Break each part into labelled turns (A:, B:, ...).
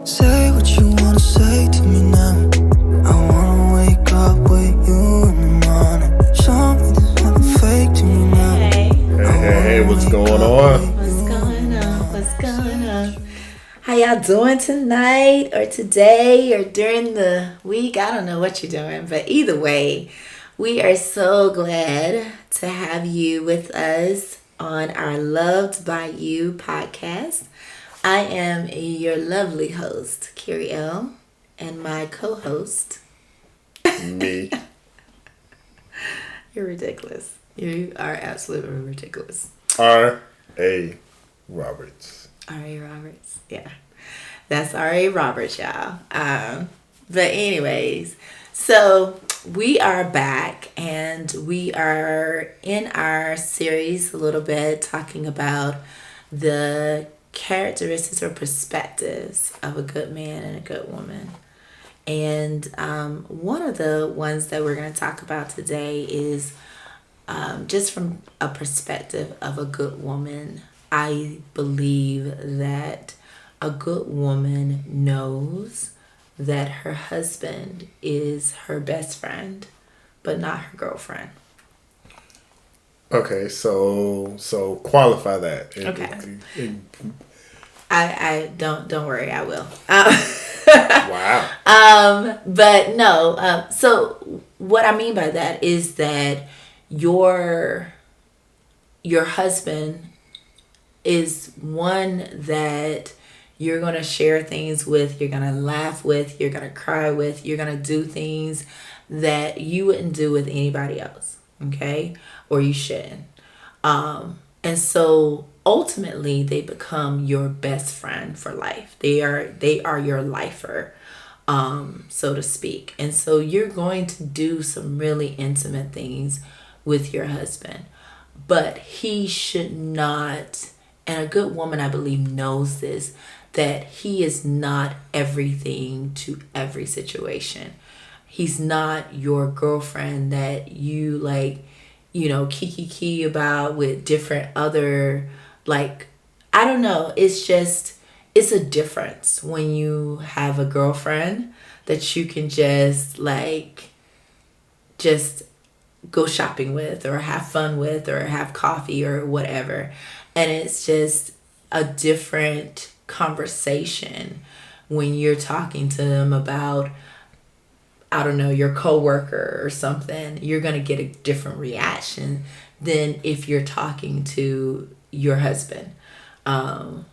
A: Say what you wanna say to me now. I wanna wake up with you in the morning. Show me there's nothing fake to me now.
B: Hey, what's going on?
C: What's going on? How y'all doing tonight or today or during the week? I don't know what you're doing, but either way, we are so glad to have you with us on our Loved by You podcast. I am your lovely host, Carrie L, and my co-host,
B: Me.
C: You're ridiculous. You are absolutely ridiculous.
B: R.A. Roberts.
C: R.A. Roberts. Yeah. That's R.A. Roberts, y'all. But anyways, so we are back and we are in our series a little bit talking about the characteristics or perspectives of a good man and a good woman. And one of the ones that we're going to talk about today is just from a perspective of a good woman. I believe that a good woman knows that her husband is her best friend, but not her girlfriend.
B: Okay, so qualify that.
C: Okay. I don't worry, I will.
B: Wow.
C: But no. So what I mean by that is that your husband is one that you're going to share things with, you're going to laugh with, you're going to cry with, you're going to do things that you wouldn't do with anybody else, okay? Or you shouldn't. And so ultimately they become your best friend for life. They are your lifer, so to speak. And so you're going to do some really intimate things with your husband, but he should not, and a good woman, I believe, knows this, that he is not everything to every situation. He's not your girlfriend that you kiki about with different other, I don't know. It's a difference when you have a girlfriend that you can just go shopping with or have fun with or have coffee or whatever. And it's just a different conversation when you're talking to them about, I don't know, your coworker or something. You're going to get a different reaction than if you're talking to your husband. And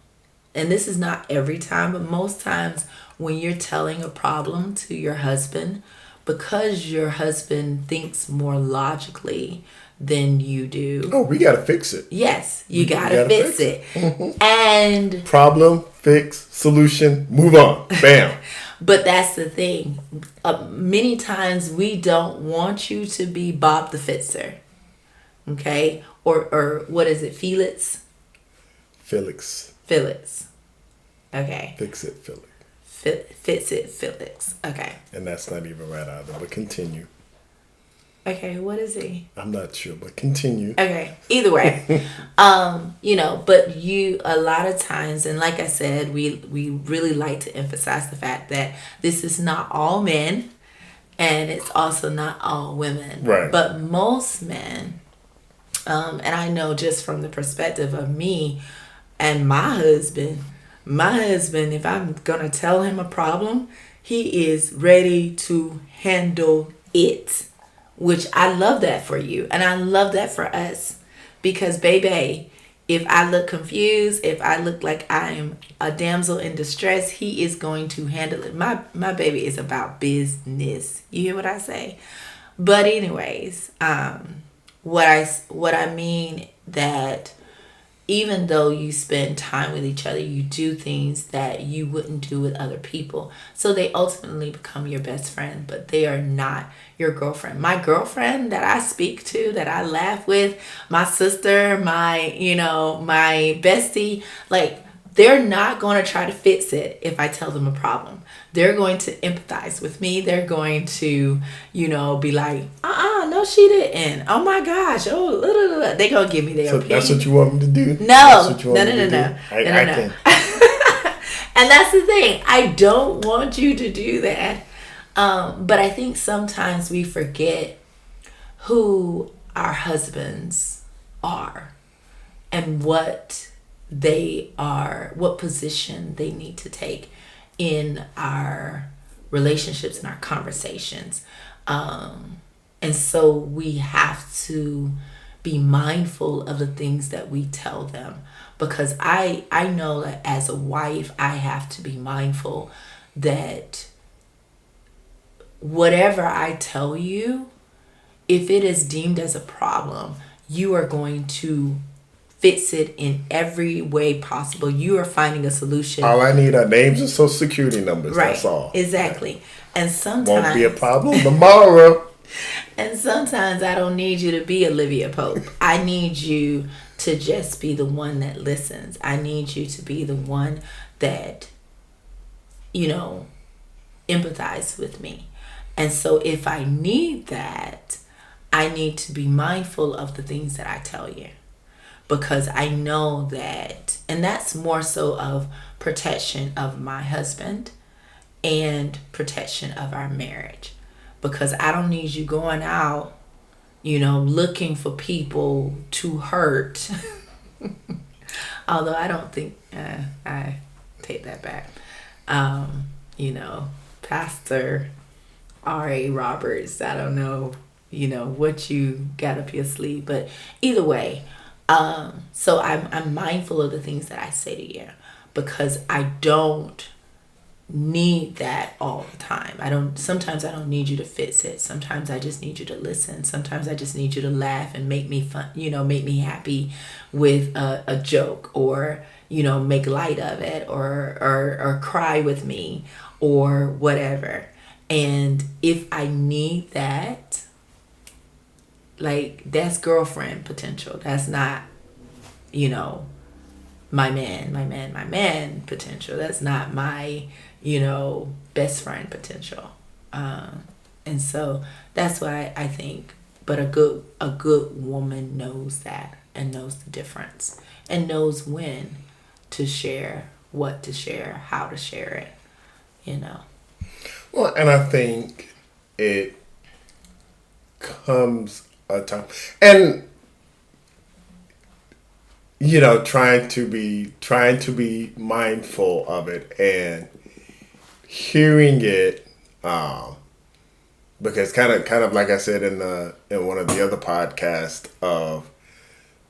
C: this is not every time, but most times when you're telling a problem to your husband, because your husband thinks more logically than you do.
B: Oh, we got to fix it.
C: Yes, you gotta fix it.
B: Mm-hmm.
C: And
B: problem, fix, solution, move on. Bam.
C: But that's the thing. Many times we don't want you to be Bob the Fixer. Okay? Or what is it? Felix? Felix. Okay.
B: Fix it, Felix.
C: Fix it, Felix. Okay.
B: And that's not even right either, but continue.
C: Okay, what is he?
B: I'm not sure, but continue.
C: Okay, either way. But you, a lot of times, and like I said, we really like to emphasize the fact that this is not all men, and it's also not all women.
B: Right.
C: But most men, and I know just from the perspective of me and my husband, if I'm going to tell him a problem, he is ready to handle it. Which I love that for you. And I love that for us. Because, baby, if I look confused, if I look like I am a damsel in distress, he is going to handle it. My baby is about business. You hear what I say? But anyways, what I mean that even though you spend time with each other, you do things that you wouldn't do with other people. So they ultimately become your best friend, but they are not your girlfriend. My girlfriend that I speak to, that I laugh with, my sister, my bestie, they're not going to try to fix it if I tell them a problem. They're going to empathize with me. They're going to, be like, no, she didn't. Oh my gosh. Oh, they're going to give me their opinion.
B: That's what you want me to do?
C: No. No. And that's the thing. I don't want you to do that. But I think sometimes we forget who our husbands are and what they are, what position they need to take in our relationships and our conversations. And so we have to be mindful of the things that we tell them, because I know that as a wife I have to be mindful that whatever I tell you, if it is deemed as a problem, you are going to fix it in every way possible. You are finding a solution.
B: All I need are names and social security numbers.
C: Right.
B: That's all.
C: Exactly. And sometimes
B: Won't be a problem tomorrow.
C: And sometimes I don't need you to be Olivia Pope. I need you to just be the one that listens. I need you to be the one that, empathize with me. And so if I need that, I need to be mindful of the things that I tell you. Because I know that, and that's more so of protection of my husband and protection of our marriage. Because I don't need you going out, looking for people to hurt. Although I don't think, I take that back. Pastor R.A. Roberts, I don't know, what you got up your sleeve. But either way, so I'm mindful of the things that I say to you, because I don't need that all the time. Sometimes I don't need you to fix it. Sometimes I just need you to listen. Sometimes I just need you to laugh and make me fun, make me happy with a joke, or make light of it, or cry with me, or whatever. And if I need that, like, that's girlfriend potential. That's not, my man potential. That's not my, best friend potential. And so that's why I think, but a good woman knows that, and knows the difference, and knows when to share, what to share, how to share it,
B: Well, and I think it comes a time, and trying to be mindful of it, and hearing it, because kind of like I said in one of the other podcasts of,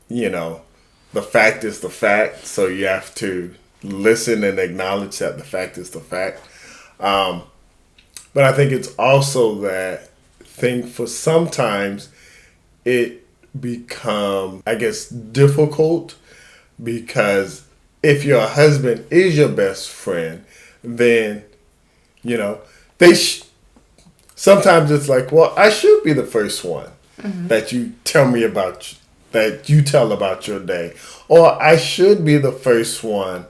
B: the fact is the fact, so you have to listen and acknowledge that the fact is the fact. But I think it's also that thing, for sometimes it become, I guess, difficult, because if your husband is your best friend, then, sometimes it's like, well, I should be the first one that you tell about your day, or I should be the first one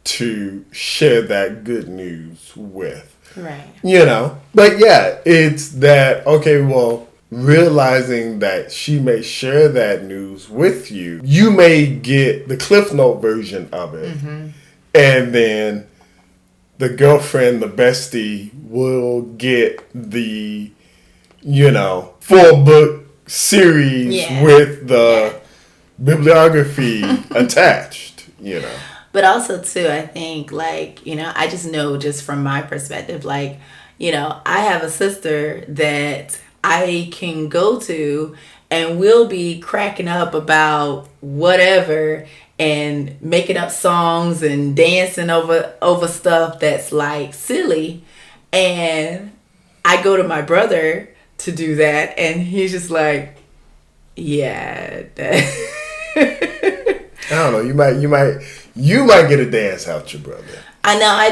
B: to share that good news with.
C: Right.
B: But yeah, it's that, okay, well, realizing that she may share that news with you, you may get the Cliff Note version of it. And then the girlfriend, the bestie, will get the, 4-book series with the bibliography attached,
C: But also, too, I think, I just know, just from my perspective, I have a sister that I can go to, and we'll be cracking up about whatever, and making up songs and dancing over stuff that's, silly. And I go to my brother to do that, and he's just like, yeah,
B: I don't know. You might get a dance out your brother.
C: I know I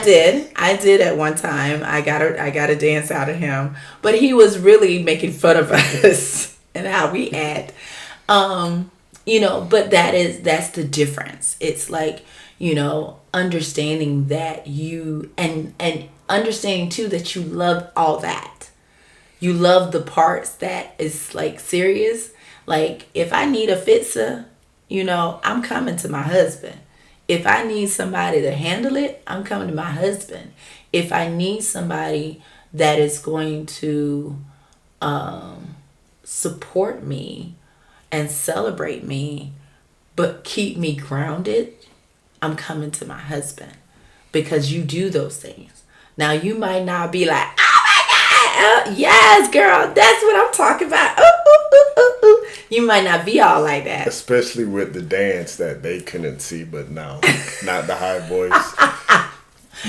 C: did at one time. I got a dance out of him, but he was really making fun of us and how we act. But that's the difference. It's understanding that you, and understanding too that you love all that. You love the parts that is serious. If I need a fixer, I'm coming to my husband. If I need somebody to handle it, I'm coming to my husband. If I need somebody that is going to support me and celebrate me, but keep me grounded, I'm coming to my husband, because you do those things. Now, you might not be like, oh my God, yes, girl, that's what I'm talking about. Ooh, ooh, ooh, ooh, ooh. You might not be all like that.
B: Especially with the dance that they couldn't see, but no, not the high voice,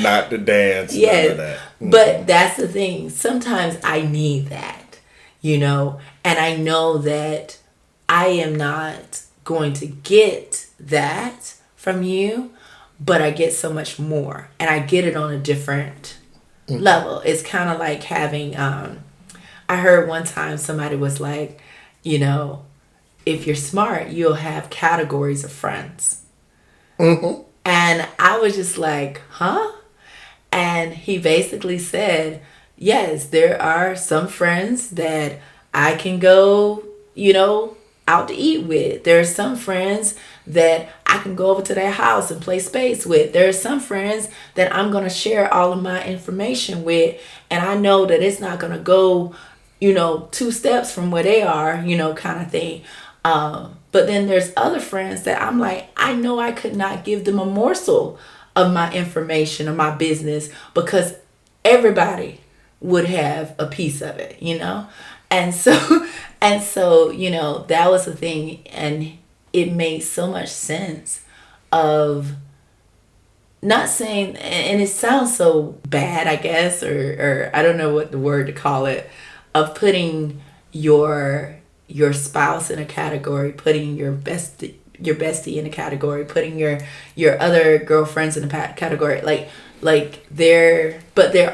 B: not the dance, none of that.
C: But that's the thing. Sometimes I need that, and I know that I am not going to get that from you, but I get so much more, and I get it on a different level. It's kind of like having, I heard one time somebody was like, if you're smart, you'll have categories of friends. And I was just like, huh? And he basically said, yes, there are some friends that I can go, out to eat with. There are some friends that I can go over to their house and play space with. There are some friends that I'm going to share all of my information with. And I know that it's not going to go, 2 steps from where they are, kind of thing. But then there's other friends that I'm like, I know I could not give them a morsel of my information or my business, because everybody would have a piece of it, And so, that was the thing. And it made so much sense of not saying, and it sounds so bad, I guess, or I don't know what the word to call it, of putting your spouse in a category, putting your bestie in a category, putting your other girlfriends in a category, like there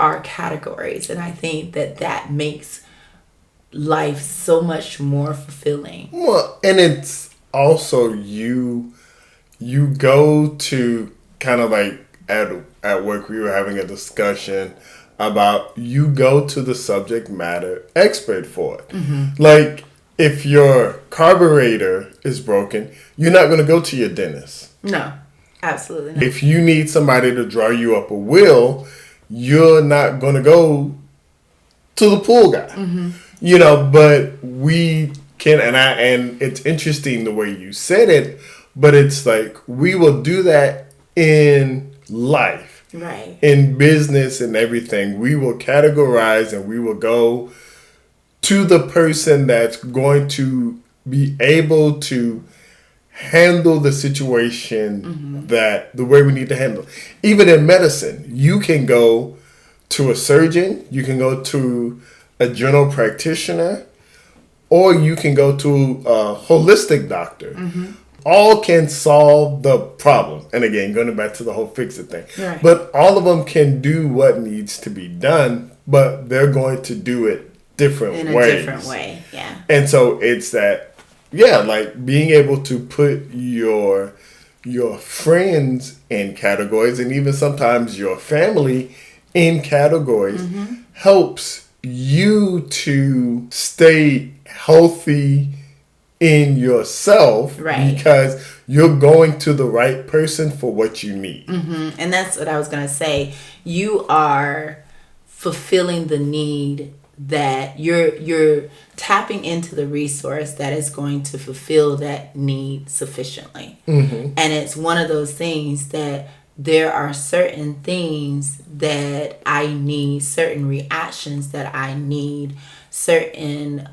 C: are categories, and I think that makes life so much more fulfilling.
B: Well, and it's also you go to kind of like at work, we were having a discussion about, you go to the subject matter expert for it. Like, if your carburetor is broken, you're not going to go to your dentist.
C: No, absolutely not.
B: If you need somebody to draw you up a wheel, you're not going to go to the pool guy. But we can, and it's interesting the way you said it, but it's like, we will do that in life.
C: Right.
B: In business and everything. We will categorize, and we will go to the person that's going to be able to handle the situation that the way we need to handle. Even in medicine, you can go to a surgeon, you can go to a general practitioner, or you can go to a holistic doctor. All can solve the problem. And again, going back to the whole fix-it thing.
C: Right.
B: But all of them can do what needs to be done, but they're going to do it different ways.
C: In a different way, yeah.
B: And so it's that, like being able to put your friends in categories, and even sometimes your family in categories, helps you to stay healthy in yourself,
C: right?
B: Because you're going to the right person for what you need.
C: And that's what I was going to say. You are fulfilling the need, that you're tapping into the resource that is going to fulfill that need sufficiently. And it's one of those things that there are certain things that I need, certain reactions that I need, certain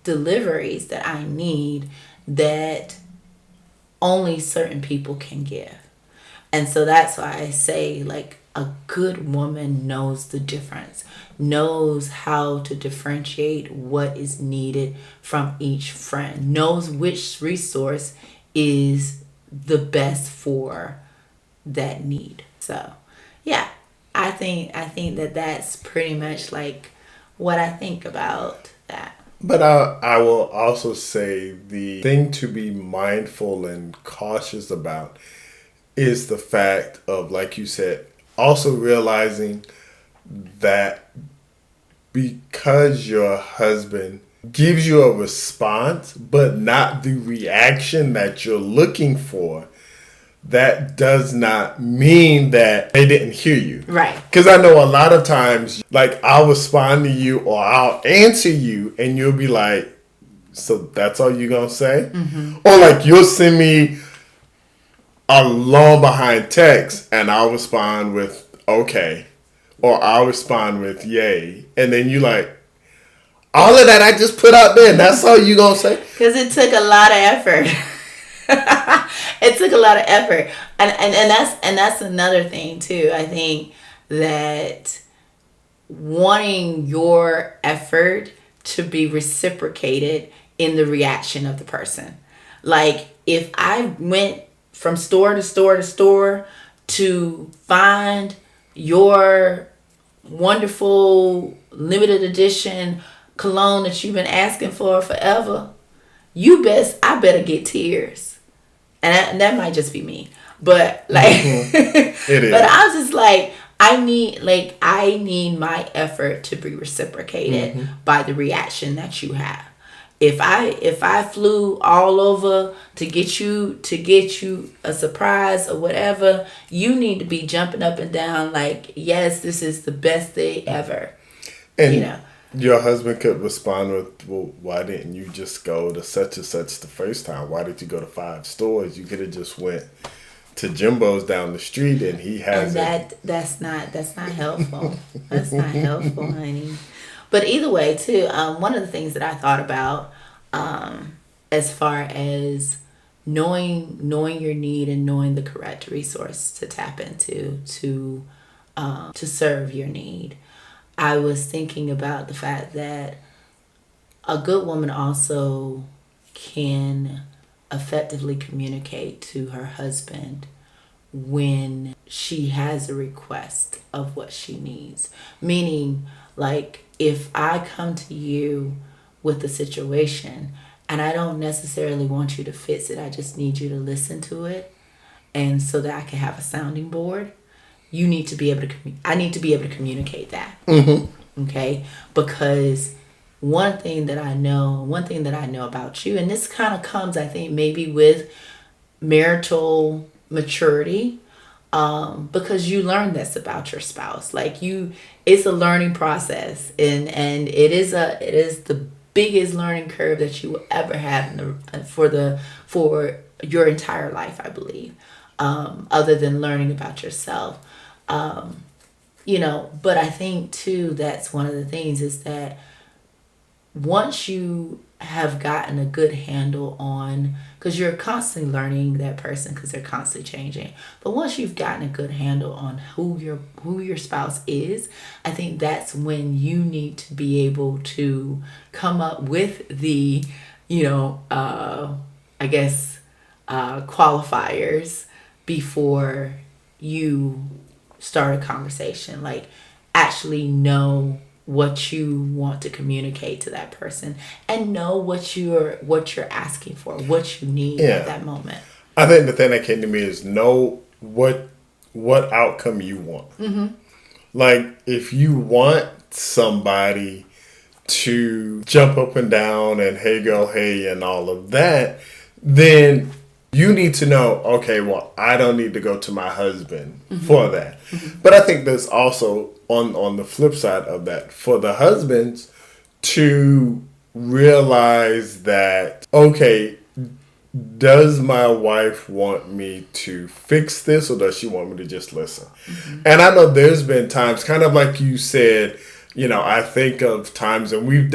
C: deliveries that I need, that only certain people can give. And so that's why I say, like, a good woman knows the difference, knows how to differentiate what is needed from each friend, knows which resource is the best for that need. So yeah, I think that that's pretty much like what I think about that.
B: But I will also say the thing to be mindful and cautious about is the fact of, like you said, also realizing that because your husband gives you a response, but not the reaction that you're looking for, that does not mean that they didn't hear you.
C: Right.
B: Because I know a lot of times, like, I'll respond to you or I'll answer you and you'll be like, so that's all you're going to say? Mm-hmm. Or like you'll send me a long behind text and I'll respond with, okay. Or I'll respond with, yay. And then you like, all of that I just put out there and that's all you going to say?
C: Because it took a lot of effort. It took a lot of effort, and that's another thing too. I think that wanting your effort to be reciprocated in the reaction of the person. Like if I went from store to store to store to find your wonderful limited edition cologne that you've been asking for forever, I better get tears. And that might just be me. But like
B: it is.
C: But I was just like, I need my effort to be reciprocated by the reaction that you have. If I flew all over to get you a surprise or whatever, you need to be jumping up and down like, yes, this is the best day ever.
B: And your husband could respond with, well, why didn't you just go to such and such the first time? Why did you go to 5 stores? You could have just went to Jimbo's down the street and he has
C: that's not helpful. That's not helpful, honey. But either way, too, one of the things that I thought about as far as knowing your need and knowing the correct resource to tap into to serve your need, I was thinking about the fact that a good woman also can effectively communicate to her husband when she has a request of what she needs. Meaning, like, if I come to you with a situation and I don't necessarily want you to fix it, I just need you to listen to it, and so that I can have a sounding board, you need to be able to I need to be able to communicate that. Mm-hmm. Okay? Because one thing that I know about you, and this kind of comes, I think, maybe with marital maturity, because you learn this about your spouse. Like, it's a learning process, and it is the biggest learning curve that you will ever have for your entire life, I believe, other than learning about yourself. But I think too, that's one of the things is that once you have gotten a good handle on, because you're constantly learning that person because they're constantly changing, but once you've gotten a good handle on who your spouse is, I think that's when you need to be able to come up with the qualifiers before you start a conversation. Like, actually know what you want to communicate to that person and know what you're asking for, what you need at that moment.
B: I think the thing that came to me is know what outcome you want. Mm-hmm. Like, if you want somebody to jump up and down and hey girl, hey, and all of that, then you need to know, okay, well, I don't need to go to my husband for that. Mm-hmm. But I think there's also, on the flip side of that, for the husbands to realize that, okay, does my wife want me to fix this or does she want me to just listen? Mm-hmm. And I know there's been times, kind of like you said, I think of times, and you've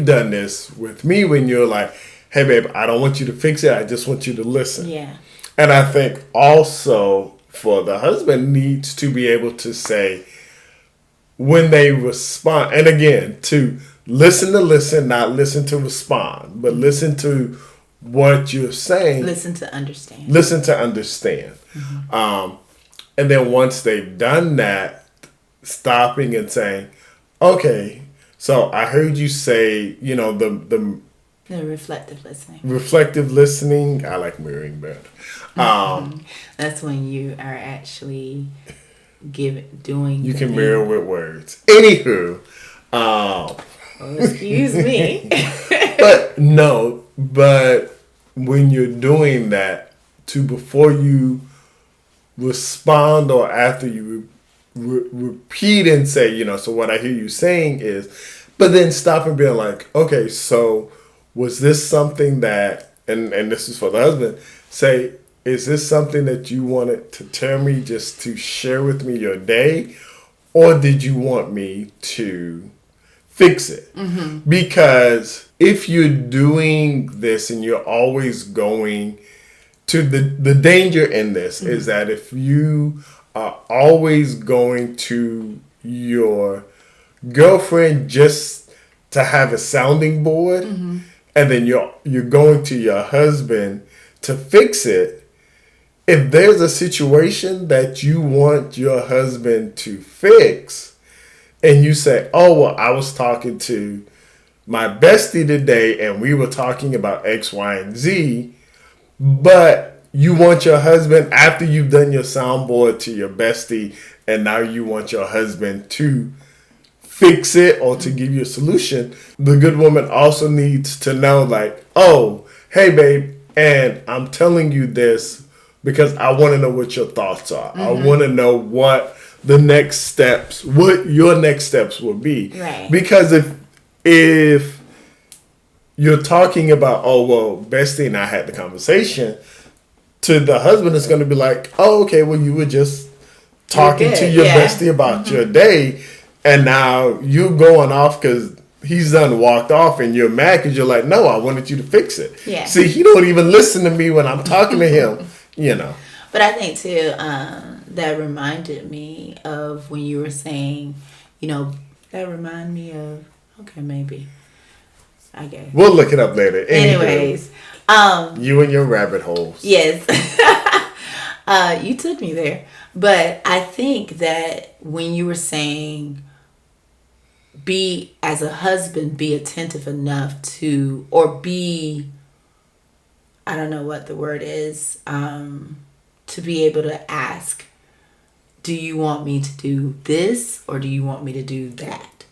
B: done this with me when you're like, hey, babe, I don't want you to fix it. I just want you to listen.
C: Yeah.
B: And I think also for the husband needs to be able to say when they respond, and again, to listen, not listen to respond, but listen to what you're saying.
C: Listen to understand.
B: Mm-hmm. And then once they've done that, stopping and saying, okay, so I heard you say, the
C: reflective listening.
B: Reflective listening. I like mirroring better.
C: That's when you are actually doing.
B: You can mirror with words. Anywho,
C: excuse me.
B: but when you're doing that, to before you respond or after you repeat and say, you know, so what I hear you saying is, but then stop and be like, okay, so was this something that, and this is for the husband, say, is this something that you wanted to tell me just to share with me your day, or did you want me to fix it? Mm-hmm. Because if you're doing this and you're always going to the danger in this mm-hmm. is that if you are always going to your girlfriend just to have a sounding board mm-hmm. and then you're going to your husband to fix it, if there's a situation that you want your husband to fix and you say, oh, well, I was talking to my bestie today and we were talking about X, Y, and Z, but you want your husband, after you've done your soundboard to your bestie, and now you want your husband to fix it or to give you a solution, the good woman also needs to know, like, oh, hey, babe, and I'm telling you this because I want to know what your thoughts are. Mm-hmm. I want to know what the next steps, what your next steps will be.
C: Right.
B: Because if you're talking about, oh, well, bestie and I had the conversation, to the husband it's going to be like, oh, okay, well, you were just talking to your bestie about mm-hmm. your day, and now you're going off because he's done walked off and you're mad because you're like, no, I wanted you to fix it.
C: Yeah.
B: See, he don't even listen to me when I'm talking to him, you know.
C: But I think, too, that reminded me of when you were saying, you know, that reminded me of, okay, maybe. I guess.
B: We'll look it up later.
C: Anyways.
B: You and your rabbit holes.
C: Yes. You took me there. But I think that when you were saying as a husband, be attentive enough to, or be, I don't know what the word is, to be able to ask, do you want me to do this or do you want me to do that?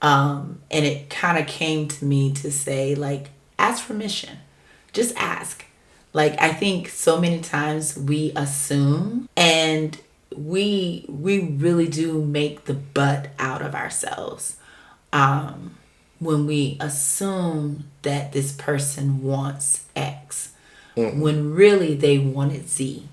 C: And it kind of came to me to say, like, ask permission. Just ask. Like, I think so many times we assume, and we really do make the butt out of ourselves when we assume that this person wants X, mm-hmm. when really they wanted Z.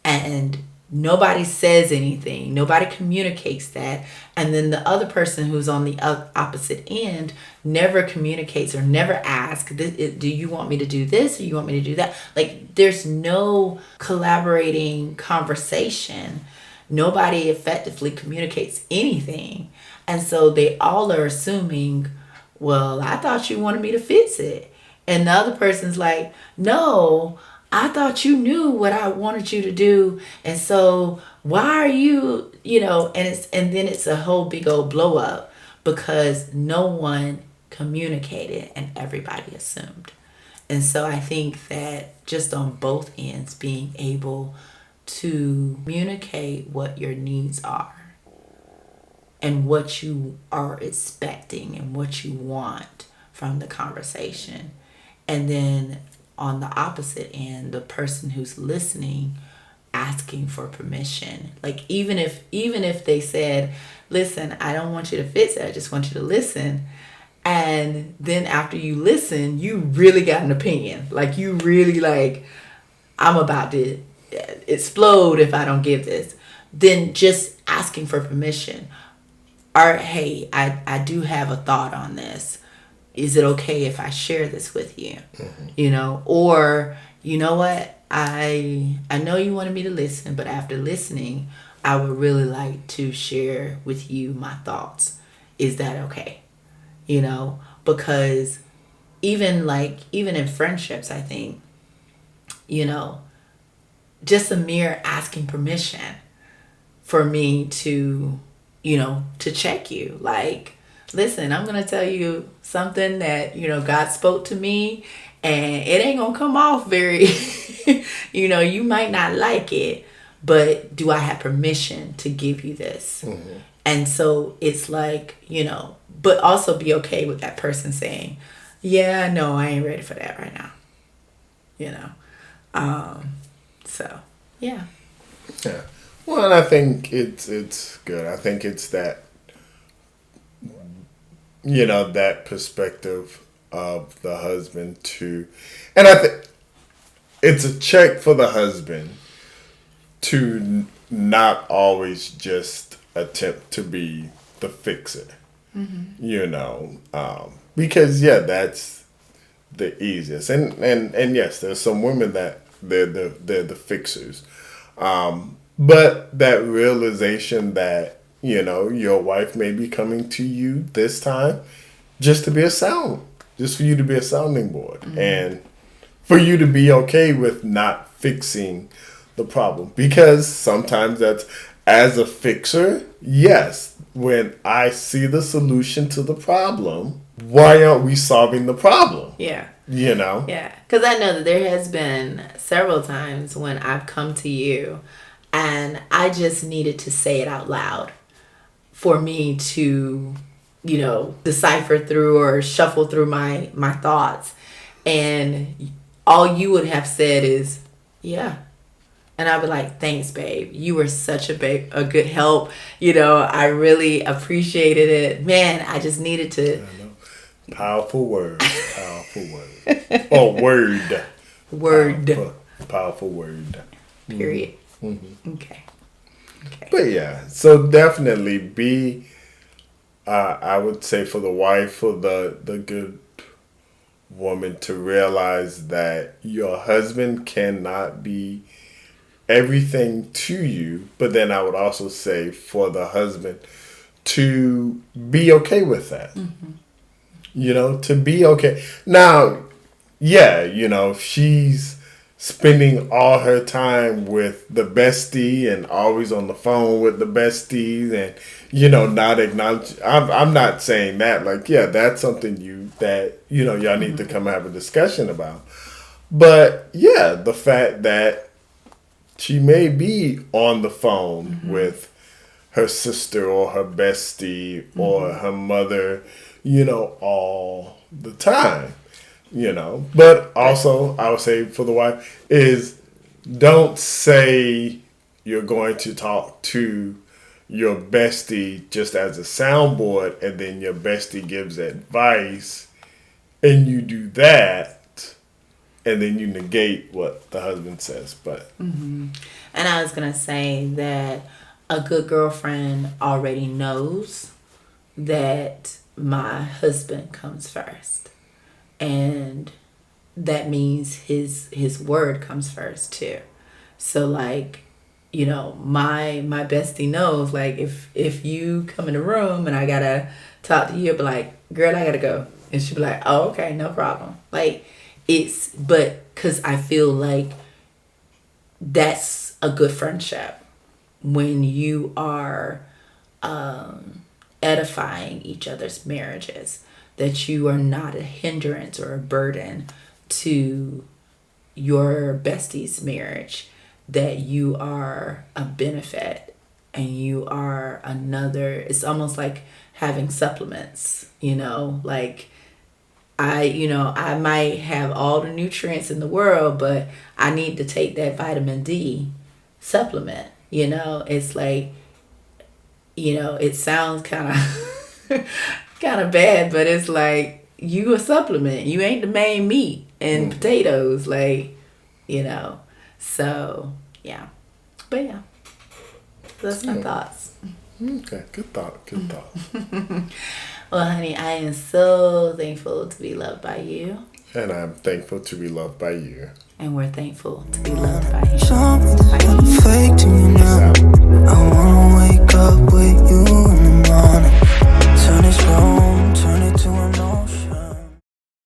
C: And nobody says anything. Nobody communicates that. And then the other person who's on the opposite end never communicates or never asks, do you want me to do this or you want me to do that? Like, there's no collaborating conversation. Nobody effectively communicates anything. And so they all are assuming, well, I thought you wanted me to fix it. And the other person's like, no, I thought you knew what I wanted you to do. And so why are you, and then it's a whole big old blow up because no one communicated and everybody assumed. And so I think that just on both ends, being able to communicate what your needs are and what you are expecting and what you want from the conversation. And then on the opposite end, the person who's listening, asking for permission. Like, even if they said, listen, I don't want you to fix it, I just want you to listen. And then after you listen, you really got an opinion. Like, you really like, I'm about to explode if I don't give this. Then just asking for permission. Or, hey, I do have a thought on this. Is it okay if I share this with you? Mm-hmm. Or, you know what? I know you wanted me to listen, but after listening, I would really like to share with you my thoughts. Is that okay? Because even in friendships, I think, just a mere asking permission for me to check you. Like, listen, I'm going to tell you something that, God spoke to me, and it ain't going to come off very, you might not like it, but do I have permission to give you this? Mm-hmm. And so it's like, but also be okay with that person saying, yeah, no, I ain't ready for that right now. So, yeah.
B: Yeah. Well, and I think it's good. I think it's that, that perspective of the husband too. And I think it's a check for the husband to not always just attempt to be the fixer. Because that's the easiest. And yes, there's some women that they're the fixers. But that realization that, your wife may be coming to you this time just for you to be a sounding board. And for you to be okay with not fixing the problem. Because sometimes that's, as a fixer, yes, when I see the solution to the problem, why aren't we solving the problem?
C: Yeah.
B: Yeah.
C: Because I know that there has been several times when I've come to you and I just needed to say it out loud for me to, decipher through or shuffle through my thoughts. And all you would have said is, yeah. And I'd be like, thanks, babe. You were such a good help. I really appreciated it. Man, I just needed to.
B: Powerful words. Powerful word. Oh, word.
C: Word.
B: Powerful word.
C: Period.
B: Mm-hmm.
C: Okay.
B: But yeah, so definitely be, I would say for the wife, for the good woman to realize that your husband cannot be everything to you, but then I would also say for the husband to be okay with that. To be okay. Now, yeah, if she's spending all her time with the bestie and always on the phone with the besties and, not acknowledge. I'm not saying that. Like, yeah, that's something y'all need to come have a discussion about. But, yeah, the fact that she may be on the phone with her sister or her bestie or her mother, all the time, But also, I would say for the wife is don't say you're going to talk to your bestie just as a soundboard and then your bestie gives advice and you do that and then you negate what the husband says. But
C: And I was going to say that a good girlfriend already knows that my husband comes first. And that means his word comes first too. So like, my bestie knows, like, if you come in the room and I gotta talk to you, I'll be like, girl, I gotta go. And she'll be like, oh, okay, no problem. Like, but because I feel like that's a good friendship when you are edifying each other's marriages, that you are not a hindrance or a burden to your bestie's marriage, that you are a benefit and you are it's almost like having supplements, like I might have all the nutrients in the world, but I need to take that vitamin D supplement, it's like, it sounds kind of bad, but it's like you a supplement. You ain't the main meat and potatoes, like, So yeah, but yeah, that's my thoughts.
B: Okay, good thought.
C: Well, honey, I am so thankful to be loved by you,
B: and I'm thankful to be loved by you,
C: and we're thankful to be loved by him.
A: Something's fake to me now. I wanna wake up with